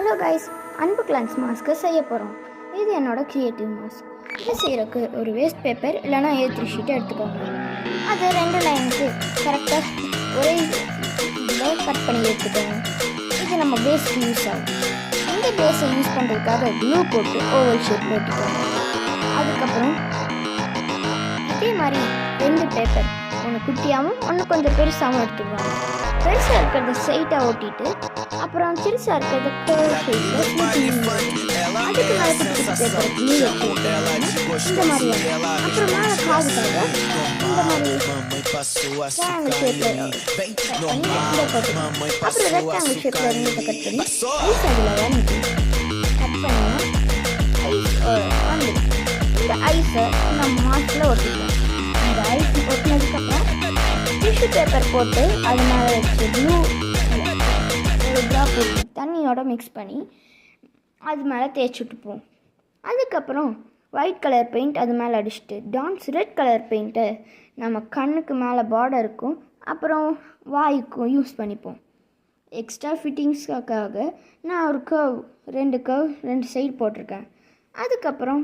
Hello guys, அன்பு glands mask செய்ய போகிறோம். இது என்னோடய க்ரியேட்டிவ் மாஸ்க். இது செய்கிறக்கு ஒரு வேஸ்ட் பேப்பர் இல்லைனா A3 ஷீட்டை எடுத்துக்கோங்க. அது 2 லைனுக்கு கரெக்டாக ஒரே இதில் கட் பண்ணி எடுத்துக்கோங்க. இது நம்ம பேஸ்க்கு யூஸ் ஆகும். இந்த பேஸை யூஸ் பண்ணுறதுக்காக க்ளூ போட்டு ஓவல் ஷேப் போட்டுக்கோங்க. அதுக்கப்புறம் இதே மாதிரி 2 பேப்பர், ஒன்று குட்டியாகவும் ஒன்று கொஞ்சம் பெருசாகவும் எடுத்துக்குவாங்க. பெருசாக இருக்கிறத ஸ்ட்ரைட்டாக ஓட்டிட்டு அப்புறம் சிறுசாக இருக்கிறத கேர்வ் ஷேப்பில் அதுக்கு மேலே குட்டி பேப்பர் க்ளூ வச்சு இந்த மாதிரி அப்புறம் மேலே காதுக்காக இந்த மாதிரி ட்ரையாங்கிள் ஷேப்பில் இதை போட்டுக்கணும். அப்புறம் ரெக்டாங்கிள் ஷேப்பில் இருந்ததை கட் பண்ணி ஐஸ் அதில் வந்து கட் பண்ணிங்கன்னா ஐஸ் வந்து இந்த ஐஸை நம்ம மாஸ்கில் ஒட்டிக்கலாம். இந்த ஐஸ் ஒட்டினதுக்கப்புறம் டிஷ்யூ பேப்பர் போட்டு அது மேலே வச்சு ப்ளூ ஒரு ட்ராப் போட்டு தண்ணியோட மிக்ஸ் பண்ணி அது மேலே தேய்ச்சிட்டுப்போம். அதுக்கப்புறம் ஒயிட் கலர் பெயிண்ட் அது மேலே அடிச்சுட்டு டான்ஸ் ரெட் கலர் பெயிண்ட்டை நம்ம கண்ணுக்கு மேலே பார்டருக்கும் அப்புறம் வாய்க்கும் யூஸ் பண்ணிப்போம். எக்ஸ்ட்ரா ஃபிட்டிங்ஸ்க்காக நான் ஒரு கர்வ் 2 சைடு போட்டிருக்கேன். அதுக்கப்புறம்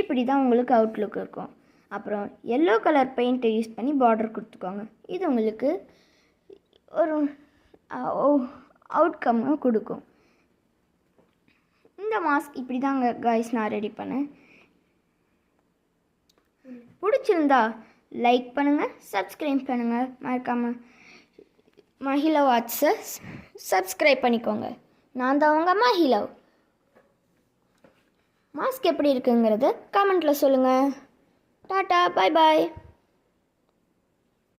இப்படி தான் உங்களுக்கு அவுட்லுக் இருக்கும். அப்புறம் எல்லோ கலர் பெயிண்ட்டை யூஸ் பண்ணி பார்டர் கொடுத்துக்கோங்க. இது உங்களுக்கு ஒரு அவுட்கம்மை கொடுக்கும். இந்த மாஸ்க் இப்படி தாங்க காய்ஸ் நான் ரெடி பண்ணேன். பிடிச்சிருந்தா லைக் பண்ணுங்கள், சப்ஸ்கிரைப் பண்ணுங்கள், மறக்காமல் மஹிலவ் ஆர்ட்ஸை சப்ஸ்கிரைப் பண்ணிக்கோங்க. நான் தான் உங்கள் மஹிலவ். மாஸ்க் எப்படி இருக்குங்கிறத கமெண்ட்டில் சொல்லுங்கள். டாட்டா, பாய் பாய்.